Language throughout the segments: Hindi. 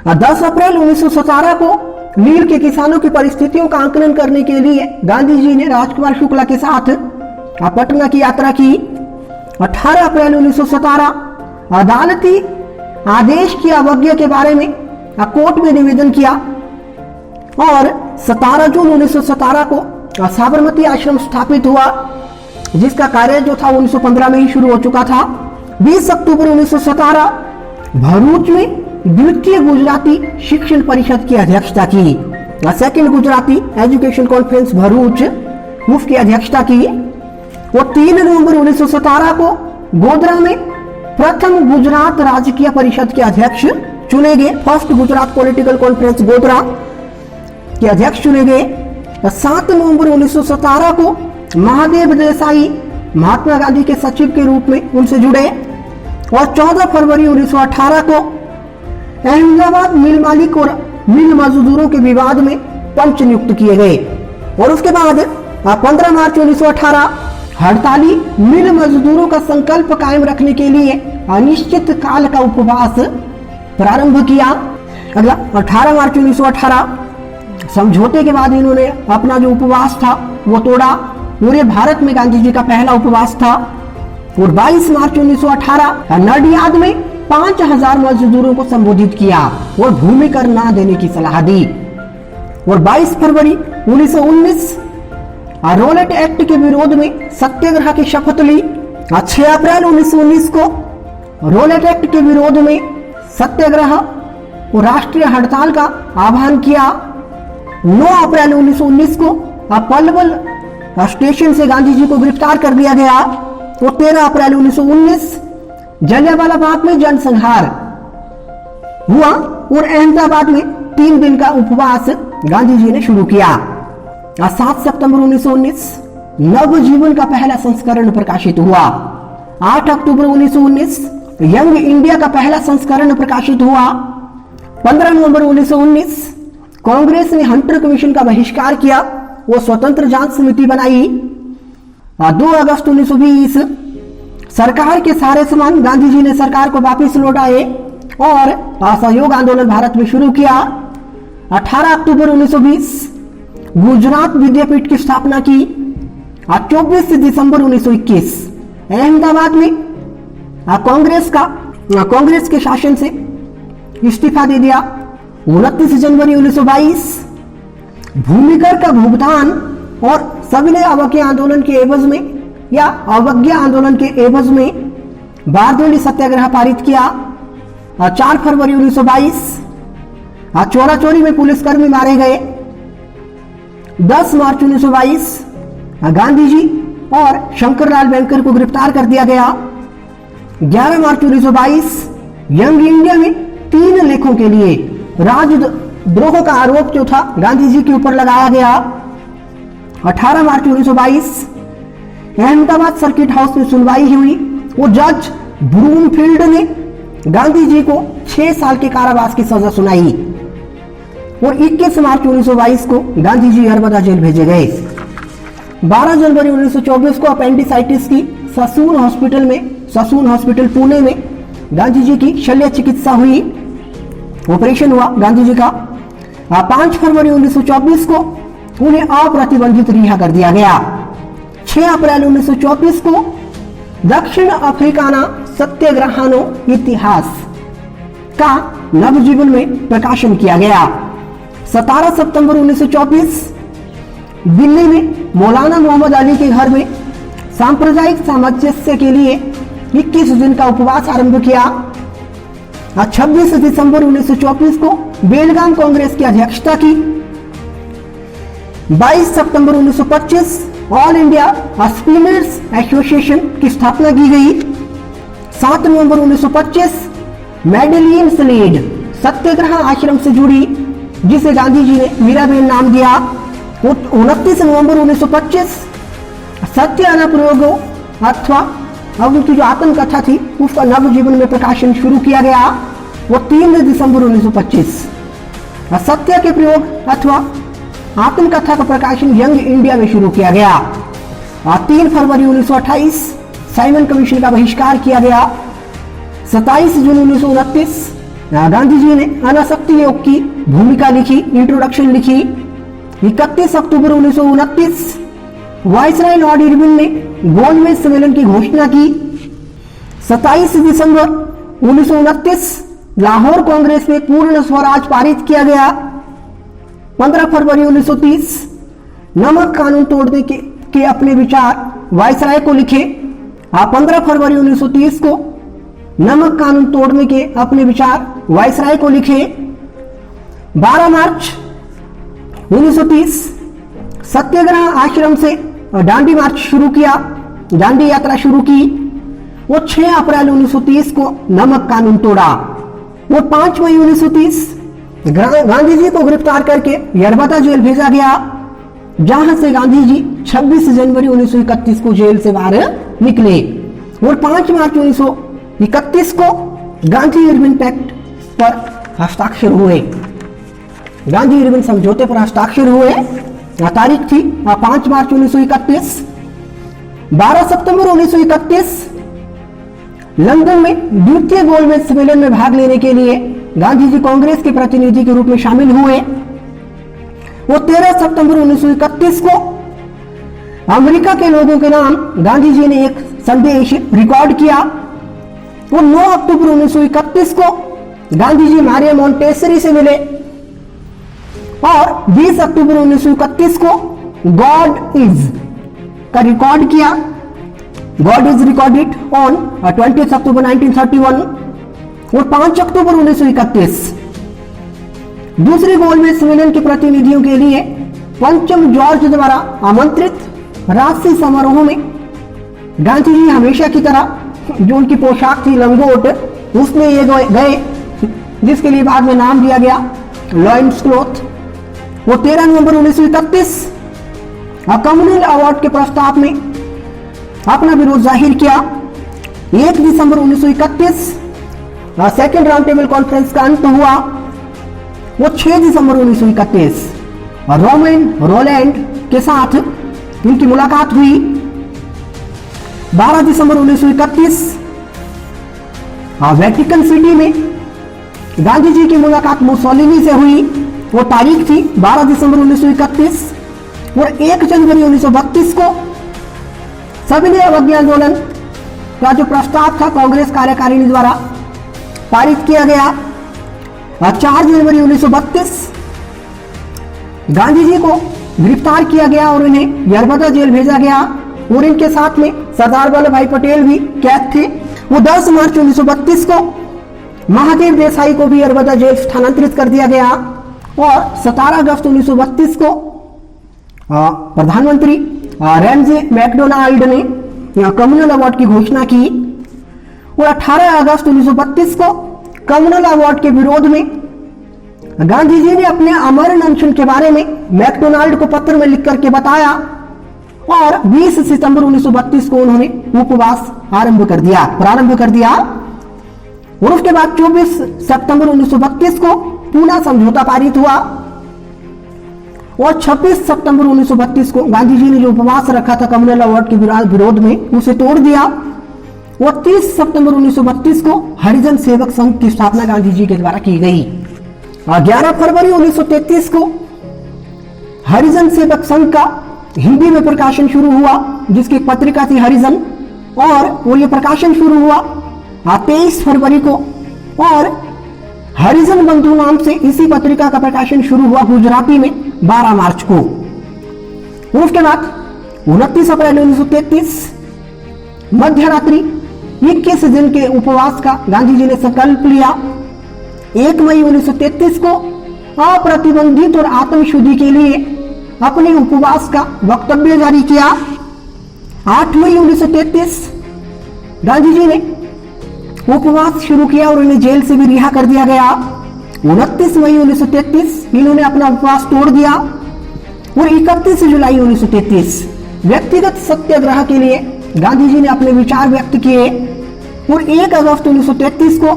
10 अप्रैल 1917 को नील के किसानों की परिस्थितियों का आकलन करने के लिए गांधी जी ने राजकुमार शुक्ला के साथ पटना की यात्रा की। 18 अप्रैल 1917 अदालती आदेश की अवज्ञा के बारे में कोर्ट में निवेदन किया और 17 जून 1917 को साबरमती आश्रम स्थापित हुआ, जिसका कार्य जो था 1915 में ही शुरू हो चुका था। 20 अक्टूबर 1917 भरूच में द्वितीय गुजराती शिक्षण परिषद की अध्यक्षता की। Second Gujarati education conference Bharuch उसकी अध्यक्षता की। वो 3 नवंबर 1917 को गोधरा में प्रथम गुजरात राजकीय परिषद के अध्यक्ष चुने गए। First Gujarat political conference Godhra के अध्यक्ष चुने गए। 7 नवंबर 1917 को महादेव देसाई महात्मा गांधी के सचिव के रूप में उनसे जुड़े और 14 फरवरी 1918 को अहमदाबाद मिल मालिक और मिल मजदूरों के विवाद में पंच नियुक्त किए गए। और उसके बाद 15 मार्च 1918 हड़ताली मिल मजदूरों का संकल्प कायम रखने के लिए अनिश्चित काल का उपवास प्रारंभ किया। अगला 18 मार्च 1918 समझौते के बाद इन्होंने अपना जो उपवास था वो तोड़ा। पूरे भारत में गांधी जी का पहला उपवास था। और 22 मार्च 1918 नडियाद में 5000 मजदूरों को संबोधित किया और भूमि कर ना देने की सलाह दी। और 22 फरवरी 1919 रोलेट एक्ट के विरोध में सत्याग्रह की शपथ ली। 6 अप्रैल 1919 को रोलेट एक्ट के विरोध में सत्याग्रह और राष्ट्रीय हड़ताल का आह्वान किया। 9 अप्रैल 1919 को पलवल स्टेशन से गांधी जी को गिरफ्तार कर लिया गया। और 13 अप्रैल 1919 जलियांवाला बाग में जनसंहार हुआ और अहमदाबाद में 3 दिन का उपवास गांधी जी ने शुरू किया। 7 सितंबर 1919 नवजीवन का पहला संस्करण प्रकाशित हुआ। 8 अक्टूबर 1919 यंग इंडिया का पहला संस्करण प्रकाशित हुआ। 15 नवंबर 1919 कांग्रेस ने हंटर कमीशन का बहिष्कार किया। वो स्वतंत्र जांच समिति बनाई। 2 अगस्त 1920 सरकार के सारे सामान गांधी जी ने सरकार को वापस लौटाए और असहयोग आंदोलन भारत में शुरू किया। 18 अक्टूबर 1920 गुजरात विद्यापीठ की स्थापना की। 24 दिसंबर 1921 अहमदाबाद में कांग्रेस के शासन से इस्तीफा दे दिया। 29 जनवरी 1922 भूमिकर का भुगतान और सविनय अवज्ञा आंदोलन के एवज में या अवज्ञा आंदोलन के एवज में बारडोली सत्याग्रह पारित किया। 4 फरवरी 1922 चोरा चोरी में पुलिसकर्मी मारे गए। 10 मार्च 1922 गांधी जी और शंकरलाल बैंकर को गिरफ्तार कर दिया गया। 11 मार्च 1922 यंग इंडिया में 3 लेखों के लिए राजद्रोह का आरोप जो था गांधी जी के ऊपर लगाया गया। 18 मार्च 1922 अहमदाबाद सर्किट हाउस में सुनवाई हुई। वो जज ब्रूमफील्ड ने गांधी जी को 6 साल के कारावास की सजा सुनाई। और 21 मार्च 1922 को गांधी जी नर्मदा जेल भेजे गए। 12 जनवरी 1924 को अपेंडिसाइटिस की ससून हॉस्पिटल पुणे में गांधी जी की शल्य चिकित्सा हुई, ऑपरेशन हुआ गांधी जी का। 5 फरवरी 1924 को उन्हें अप्रतिबंधित रिहा कर दिया गया। 6 अप्रैल 1924 को दक्षिण अफ्रीकाना सत्याग्रहानो इतिहास का नवजीवन में प्रकाशन किया गया। 17 सितंबर 1924 दिल्ली में मौलाना मोहम्मद अली के घर में सांप्रदायिक सामंजस्य के लिए 21 दिन का उपवास आरंभ किया। 26 दिसंबर 1924 को बेलगाम कांग्रेस की अध्यक्षता की। 22 सितंबर 1925 ऑल इंडिया स्पिनर्स एसोसिएशन की स्थापना की गई। 7 नवंबर 1925 मैडेलियन स्लेड सत्याग्रह आश्रम से जुड़ी, जिसे गांधी जी ने मीराबेन नाम दिया। 29 नवंबर 1925 सत्य अनुप्रयोग अथवा अब उनकी जो आत्मकथा थी उसका नवजीवन में प्रकाशन शुरू किया गया। वो 3 दिसंबर 1925 सत्य के प्रयोग अथवा आत्मकथा का प्रकाशन यंग इंडिया में शुरू किया गया। 3 फरवरी 1928 साइमन कमीशन का बहिष्कार किया गया। 27 जून 1929 गांधी जी ने अनासक्ति योग की भूमिका लिखी, इंट्रोडक्शन लिखी। 31 अक्टूबर 1929 वायसराय लॉर्ड इरविन ने गोलमेज सम्मेलन की घोषणा की। 27 दिसंबर 1929 लाहौर कांग्रेस में पूर्ण स्वराज पारित किया गया। 15 फरवरी 1930 नमक कानून तोड़ने के अपने विचार वायसराय को लिखे। 15 फरवरी 1930 को नमक कानून तोड़ने के अपने विचार वायसराय को लिखे। 12 मार्च 1930 सत्याग्रह आश्रम से दांडी मार्च शुरू किया, दांडी यात्रा शुरू की। वो 6 अप्रैल 1930 को नमक कानून तोड़ा। वो 5 मई 1930 गांधी जी को गिरफ्तार करके यरबदा जेल भेजा गया, जहां से गांधी जी 26 जनवरी 1931 को जेल से बाहर निकले। और 5 मार्च 1931 को गांधी इरविन पैक्ट पर हस्ताक्षर हुए, गांधी इरविन समझौते पर हस्ताक्षर हुए। तारीख थी 5 मार्च 1931। 12 सितंबर 1931 लंदन में द्वितीय गोलमेज सम्मेलन में भाग लेने के लिए गांधी जी कांग्रेस के प्रतिनिधि के रूप में शामिल हुए। वो 13 सितंबर 1931 को अमेरिका के लोगों के नाम गांधी जी ने एक संदेश रिकॉर्ड किया। वो 9 अक्टूबर 1931 को गांधी जी मारिया मोंटेसरी से मिले और 20 अक्टूबर 1931 को गॉड इज का रिकॉर्ड किया। गॉड इज रिकॉर्डेड ऑन 20 अक्टूबर 1931। और 5 अक्टूबर 1931 दूसरे गोलमेज सम्मेलन के प्रतिनिधियों के लिए पंचम जॉर्ज द्वारा आमंत्रित राष्ट्रीय समारोह में गांधी जी हमेशा की तरह जो उनकी पोशाक थी लंगोट, उसमें ये गए, जिसके लिए बाद में नाम दिया गया लॉयंस क्लॉथ। वो 13 नवंबर 1931 कम्युनल अवार्ड के प्रस्ताव में अपना विरोध जाहिर किया। 1 दिसंबर 1931 सेकेंड राउंड टेबल कॉन्फ्रेंस का अंत हुआ। वो 6 दिसंबर 1931 रोमन रोलैंड के साथ उनकी मुलाकात हुई। 12 दिसंबर 1931 वेटिकन सिटी में गांधी जी की मुलाकात मुसोलिनी से हुई। वो तारीख थी 12 दिसंबर 1931। और 1 जनवरी 1932 को सविनय अवज्ञा आंदोलन का जो प्रस्ताव था कांग्रेस कार्यकारिणी द्वारा पारित किया गया। 4 जनवरी 1932 गांधी जी को गिरफ्तार किया गया और उन्हें यरबदा जेल भेजा गया और इनके साथ में सरदार वल्लभ भाई पटेल भी कैद थे। वो 10 मार्च 1932 को महादेव देसाई को भी यरबदा जेल स्थानांतरित कर दिया गया। और 17 अगस्त 1932 को प्रधानमंत्री रैमजे मैकडोनाल्ड ने कम्युनल अवार्ड की घोषणा की। और 18 अगस्त 1932 को कम्युनल अवार्ड के विरोध में गांधी जी ने अपने अमरण अनशन के बारे में मैकडोनाल्ड को पत्र में लिख करके बताया। और 20 सितंबर 1932 को उन्होंने उपवास प्रारंभ कर दिया। और उसके बाद 24 सितंबर 1932 को पूना समझौता पारित हुआ। और 26 सितंबर 1932 को गांधी जी ने जो उपवास रखा था कम्युनल अवार्ड के विरोध में, उसे तोड़ दिया। और 30 सितंबर 1932 को हरिजन सेवक संघ की स्थापना गांधी जी के द्वारा की गई। 11 फरवरी 1933 को हरिजन सेवक संघ का हिंदी में प्रकाशन शुरू हुआ, जिसकी पत्रिका थी हरिजन, और वो ये प्रकाशन शुरू हुआ 23 फरवरी को। और हरिजन बंधु नाम से इसी पत्रिका का प्रकाशन शुरू हुआ गुजराती में 12 मार्च को। और उसके बाद 29 अप्रैल 1933 मध्यरात्रि 21 दिन के उपवास का गांधी जी ने संकल्प लिया। 1 मई 1933 को अप्रतिबंधित और आत्मशुद्धि के लिए अपने उपवास का वक्तव्य जारी किया। 8 मई 1933 गांधी जी ने उपवास शुरू किया और उन्हें जेल से भी रिहा कर दिया गया। 29 मई 1933 इन्होंने अपना उपवास तोड़ दिया। और 31 जुलाई 1933 व्यक्तिगत सत्याग्रह के लिए गांधी जी ने अपने विचार व्यक्त किए। और 1 अगस्त 1933 को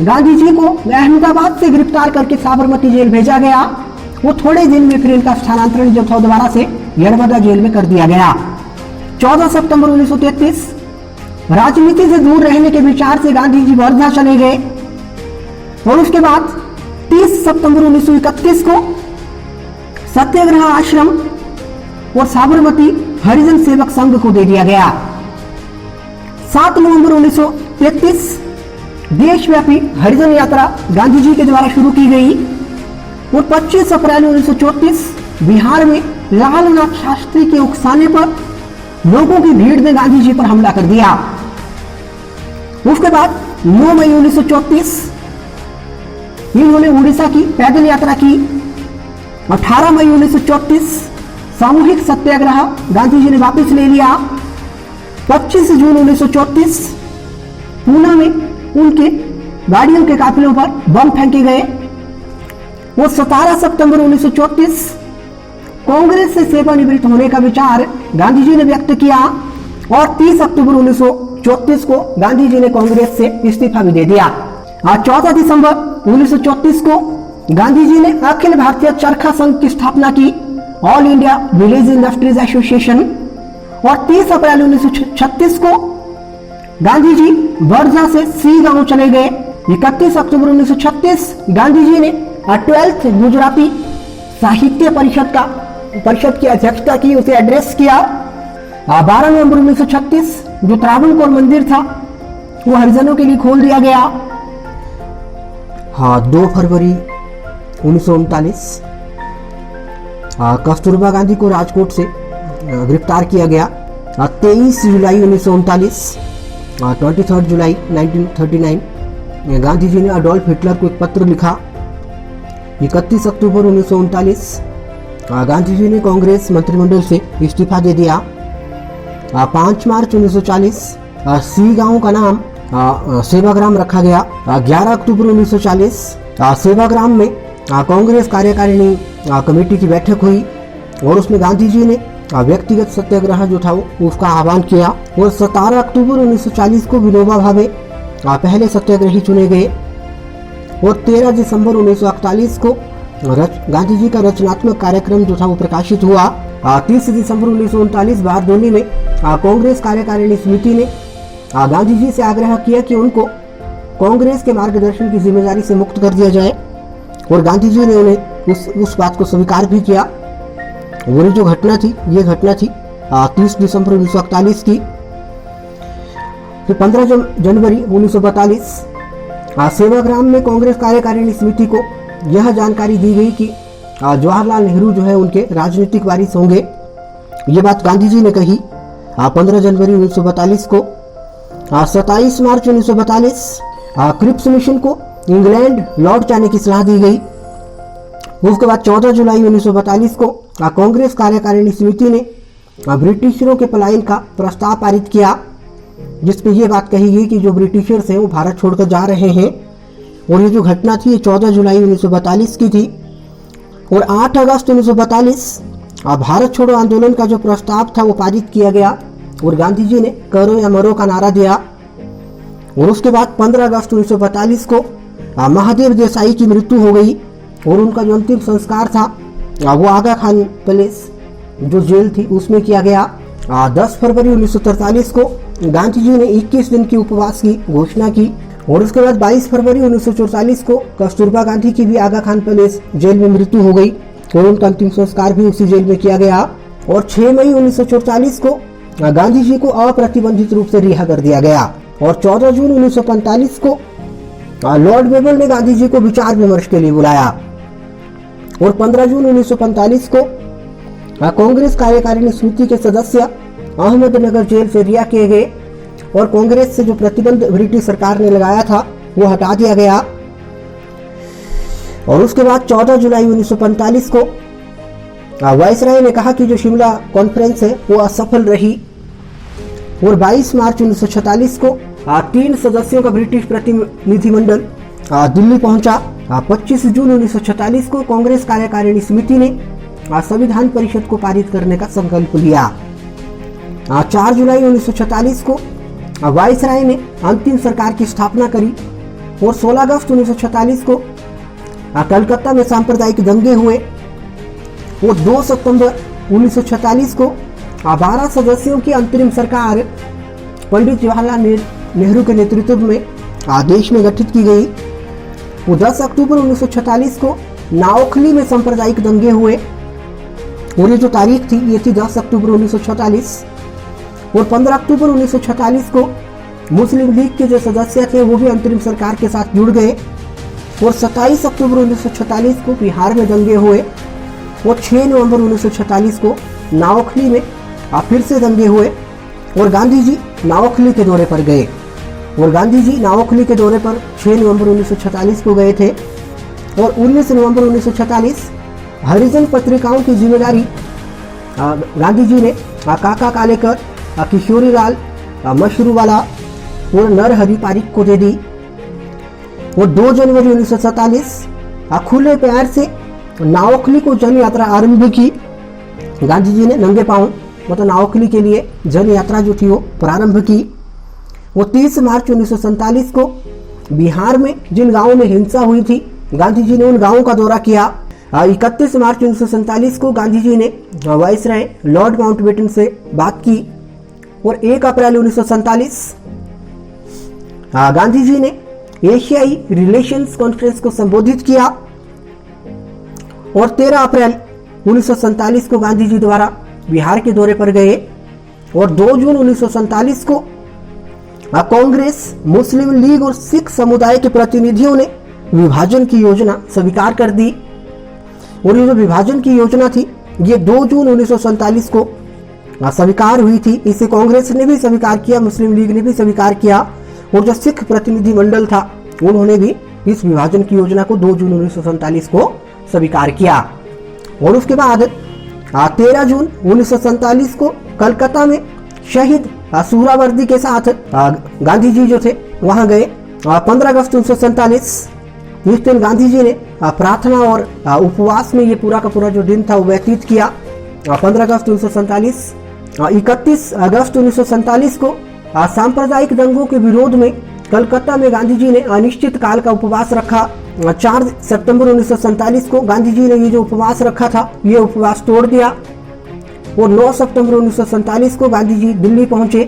गांधी जी को अहमदाबाद से गिरफ्तार करके साबरमती जेल भेजा गया। वो थोड़े दिन में फिर इनका स्थानांतरण जो था दोबारा से यरबदा जेल में कर दिया गया। 14 सितंबर 1933 राजनीति से दूर रहने के विचार से गांधी जी वर्धा चले गए। और उसके बाद 30 सितंबर 1931 को सत्याग्रह आश्रम और साबरमती हरिजन सेवक संघ को दे दिया गया। 7 नवंबर 1933 देशव्यापी हरिजन यात्रा गांधी जी के द्वारा शुरू की गई और 25 अप्रैल 1934 बिहार में लालनाथ शास्त्री के उकसाने पर लोगों की भीड़ ने गांधी जी पर हमला कर दिया। उसके बाद 9 मई 1934 इन्होंने उड़ीसा की पैदल यात्रा की। 18 मई 1934 सामूहिक सत्याग्रह गांधी जी ने वापस ले लिया। 25 जून 1934 पूना में उनके गाड़ियों के काफिलों पर बम फेंके गए। वो 17 सितंबर 1934 कांग्रेस से सेवानिवृत्त होने का विचार गांधी जी ने व्यक्त किया और 30 अक्टूबर 1934 को गांधी जी ने कांग्रेस से इस्तीफा भी दे दिया। आज 14 दिसंबर 1934 को गांधी जी ने अखिल भारतीय चरखा संघ की स्थापना की, all India village industries association. और 30 अप्रैल 1936 को गांधी जी वर्धा से सी गांव चले गए। 31 अक्टूबर 1936 गांधी जी ने 12th गुजराती साहित्य परिषद की अध्यक्षता की, उसे एड्रेस किया। 12 नवंबर 1936 जो त्रावणकोर मंदिर था वो हरिजनों के लिए खोल दिया गया। 2 फरवरी 1939 कस्तूरबा गांधी को राजकोट से गिरफ्तार किया गया। 23 जुलाई 1939 23 जुलाई 1939 गांधी जी ने अडोल्फ हिटलर को एक पत्र लिखा। 31 अक्टूबर 1939 गांधी जी ने कांग्रेस मंत्रिमंडल से इस्तीफा दे दिया। 5 मार्च 1940 सी गांव का नाम सेवाग्राम रखा गया। 11 अक्टूबर 1940 सेवाग्राम में कांग्रेस कार्यकारिणी कमेटी की बैठक हुई और उसमें गांधी जी ने व्यक्तिगत सत्याग्रह जो था उसका आह्वान किया। और 17 अक्टूबर 1940 को विनोबा भावे पहले सत्याग्रही चुने गए और 13 दिसंबर 1941 को गांधी जी का रचनात्मक कार्यक्रम जो था वो प्रकाशित हुआ। 30 दिसंबर 1939 बारडोली में कांग्रेस कार्यकारिणी समिति ने गांधी जी से आग्रह किया कि उनको कांग्रेस के मार्गदर्शन की जिम्मेदारी से मुक्त कर दिया जाए और गांधी जी ने उन्हें उस बात को स्वीकार भी किया। वो जो घटना थी ये घटना थी 30 दिसंबर 1941 की। फिर 15 जनवरी 1942 सेवाग्राम में कांग्रेस कार्यकारिणी समिति को यह जानकारी दी गई कि जवाहरलाल नेहरू जो है उनके राजनीतिक वारिस होंगे। ये बात गांधी जी ने कही 15 जनवरी 1942 को। 27 मार्च 1942 क्रिप्स मिशन को इंग्लैंड लौट जाने की सलाह दी गई। उसके बाद 14 जुलाई 1942 को कांग्रेस कार्यकारिणी समिति ने ब्रिटिशरों के पलायन का प्रस्ताव पारित किया, जिसमें यह बात कही गई कि जो ब्रिटिशर्स हैं वो भारत छोड़कर जा रहे हैं। और ये जो घटना थी ये 14 जुलाई 1942 की थी। और 8 अगस्त 1942 भारत छोड़ो आंदोलन का जो प्रस्ताव था वो पारित किया गया और गांधी जी ने करो या मरो का नारा दिया। और उसके बाद 15 अगस्त 1942 को महादेव देसाई की मृत्यु हो गई और उनका जो अंतिम संस्कार था वो आगा खान पैलेस जो जेल थी उसमें किया गया। 10 फरवरी 1943 को गांधी जी ने 21 दिन की उपवास की घोषणा की। और उसके बाद 22 फरवरी 1944 को कस्तूरबा गांधी की भी आगा खान पैलेस जेल में मृत्यु हो गई और उनका अंतिम संस्कार भी उसी जेल में किया गया। और 6 मई 1944 को गांधी जी को अप्रतिबंधित रूप से रिहा कर दिया गया। और 14 जून 1945 को लॉर्ड वेबल ने गांधी जी को विचार विमर्श के लिए बुलाया। और 15 जून 1945 को कांग्रेस कार्यकारिणी समिति के सदस्य अहमदनगर जेल से रिहा किए गए और कांग्रेस से जो प्रतिबंध ब्रिटिश सरकार ने लगाया था वो हटा दिया गया। और उसके बाद 14 जुलाई 1945 को वायसराय ने कहा कि जो शिमला कॉन्फ्रेंस है वो असफल रही। और 22 मार्च 1946 को 3 सदस्यों का ब्रिटिश प्रतिनिधिमंडल दिल्ली पहुंचा। 25 जून 1946 को कांग्रेस कार्यकारिणी समिति ने संविधान परिषद को पारित करने का संकल्प लिया। 4 जुलाई 1946 को वायसराय ने अंतिम सरकार की स्थापना करी। और 16 अगस्त 1946 को कलकत्ता में सांप्रदायिक दंगे हुए। और 2 सितंबर 1946 को 12 सदस्यों की अंतरिम सरकार पंडित जवाहरलाल नेहरू के नेतृत्व में देश में गठित की गई। वो 10 अक्टूबर 1946 को नाओखली में सांप्रदायिक दंगे हुए, और ये जो तारीख थी ये थी 10 अक्टूबर 1946। और 15 अक्टूबर 1946 को मुस्लिम लीग के जो सदस्य थे वो भी अंतरिम सरकार के साथ जुड़ गए। और 27 अक्टूबर 1946 को बिहार में दंगे हुए, और 6 नवंबर 1946 को नाओखली में फिर से दंगे हुए, और गांधी जी नाओखली के दौरे पर गए। और गांधी जी नाओखली के दौरे पर 6 नवंबर 1946 को गए थे। और 19 नवंबर 1946 हरिजन पत्रिकाओं की जिम्मेदारी गांधी जी ने काका कालेकर, किशोरी लाल मशरूवाला और नरहरि पारिक को दे दी। और 2 जनवरी 1947 खुले पैर से नाओखली को जन यात्रा आरंभ की। गांधी जी ने नंगे पांव मतलब नाओखली के लिए जन यात्रा जो थी वो प्रारंभ की। वो 30 मार्च 1947 को बिहार में जिन गांवों में हिंसा हुई थी गांधी जी ने उन गांवों का दौरा किया। 31 मार्च 1947 को गांधी जी ने वाइसराय लॉर्ड माउंटबेटन से बात की। और 1 अप्रैल 1947 गांधी जी ने एशियाई रिलेशंस कॉन्फ्रेंस को संबोधित किया। और 13 अप्रैल 1947 को गांधी जी द्वारा बिहार के दौरे पर गए। और 2 जून 1947 को कांग्रेस, मुस्लिम लीग और सिख समुदाय के प्रतिनिधियों ने विभाजन की योजना स्वीकार कर दी। और ये जो विभाजन की योजना थी ये 2 जून 1947 को स्वीकार हुई थी। इसे कांग्रेस ने भी स्वीकार किया, मुस्लिम लीग ने भी स्वीकार किया, और जो सिख प्रतिनिधि मंडल था उन्होंने भी इस विभाजन की योजना को 2 जून 1947 को स्वीकार किया। और उसके बाद 13 जून 1947 को कलकत्ता में शहीद सूहरावर्दी के साथ गांधी जी जो थे वहां गए। 15 अगस्त 1947 इस दिन गांधी जी ने प्रार्थना और उपवास में ये पूरा का पूरा जो दिन था वो व्यतीत किया। 15 अगस्त 1947 31 अगस्त 1947 को सांप्रदायिक दंगों के विरोध में कलकत्ता में गांधी जी ने अनिश्चित काल का उपवास रखा। 4 सितंबर 1947 को गांधी जी ने ये जो उपवास रखा था ये उपवास तोड़ दिया। और 9 सितंबर 1947 को गांधी जी दिल्ली पहुंचे।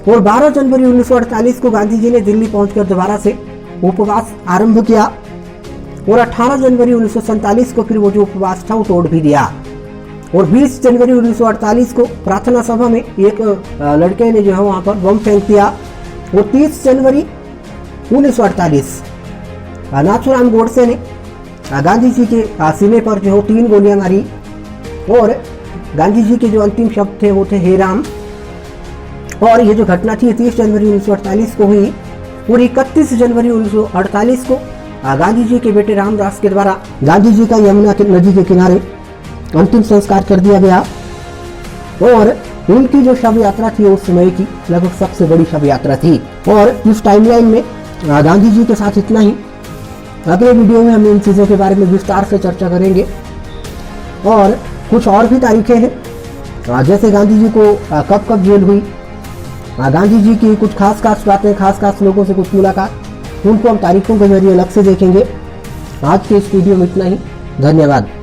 और 12 जनवरी 1948 को गांधी जी ने दिल्ली पहुंचकर दोबारा से उपवास आरंभ किया। और 18 जनवरी 1947 को फिर वो जो उपवास था वो तोड़ भी दिया। और 20 जनवरी 1948 को प्रार्थना सभा में एक लड़के ने जो है वहां पर बम फेंक दिया। और 30 जनवरी 1948 नाथूराम गोडसे ने गांधी जी के सीने पर जो 3 गोलियां मारी। और गांधी जी के जो अंतिम शब्द थे वो थे हे राम। और ये जो घटना थी 30 जनवरी 1948 को हुई। और 31 जनवरी 1948 को गांधी जी के बेटे रामदास के द्वारा गांधी जी का यमुना नदी के किनारे अंतिम संस्कार कर दिया गया। और उनकी जो शव यात्रा थी उस समय की लगभग सबसे बड़ी शव यात्रा थी। और इस टाइमलाइन में गांधी जी के साथ इतना ही। अगले वीडियो में हम इन चीज़ों के बारे में विस्तार से चर्चा करेंगे। और कुछ और भी तारीखें हैं जैसे गांधी जी को कब कब जेल हुई, गांधी जी की कुछ खास बातें, खास लोगों से कुछ मुलाकात, उनको हम तारीखों के जरिए अलग से देखेंगे। आज के इस वीडियो में इतना ही। धन्यवाद।